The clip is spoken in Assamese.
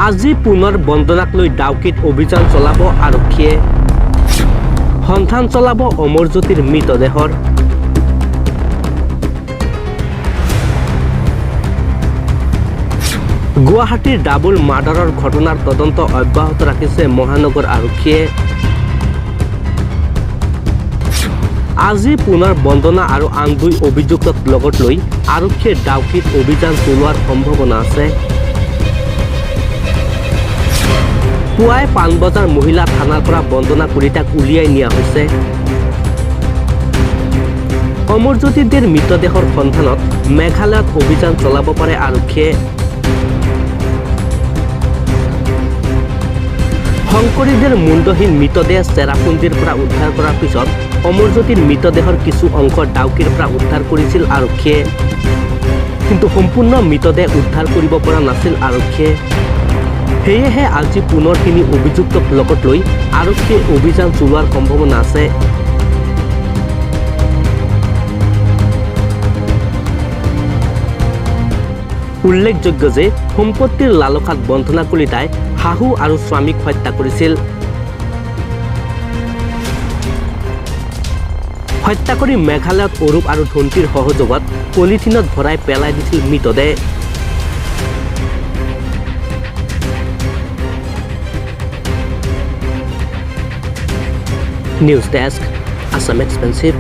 আজি পুনৰ বন্দনাক লৈ ডাউকিত অভিযান চলাব আৰক্ষীয়ে সন্ধান চলাব অমৰজ্যোতিৰ মৃতদেহৰ গুৱাহাটীৰ ডাবল মাৰ্ডাৰৰ ঘটনাৰ তদন্ত অব্যাহত ৰাখিছে মহানগৰ আৰক্ষীয়ে আজি পুনৰ বন্দনা আৰু আন দুই অভিযুক্তক লগত লৈ আৰক্ষীয়ে ডাউকিত অভিযান চলোৱাৰ সম্ভাৱনা আছে পুৱাই পাণবজাৰ মহিলা থানাৰ পৰা বন্দনা কলিতাক উলিয়াই নিয়া হৈছে অমৰজ্যোতিৰ মৃতদেহৰ সন্ধানত মেঘালয়ত অভিযান চলাব পাৰে আৰক্ষীয়ে শংকৰীদেৰ মুণ্ডহীন মৃতদেহ চেৰাপুঞ্জীৰ পৰা উদ্ধাৰ কৰাৰ পিছত অমৰজ্যোতিৰ মৃতদেহৰ কিছু অংশ ডাউকিৰ পৰা উদ্ধাৰ কৰিছিল আৰক্ষীয়ে কিন্তু সম্পূৰ্ণ মৃতদেহ উদ্ধাৰ কৰিব পৰা নাছিল আৰক্ষীয়ে সেয়েহে আজি পুনৰ তিনি অভিযুক্তক লগত লৈ আৰক্ষীয়ে অভিযান চলোৱাৰ সম্ভাৱনা আছে উল্লেখযোগ্য যে সম্পত্তিৰ লালসাত বন্দনা কলিতাই শাহু আৰু স্বামীক হত্যা কৰিছিল হত্যা কৰি মেঘালয়ত অৰূপ আৰু ধন্তিৰ সহযোগত পলিথিনত ভৰাই পেলাই দিছিল মৃতদেহ নিউজ ডেস্ক আসাম এক্সপেন্সিভ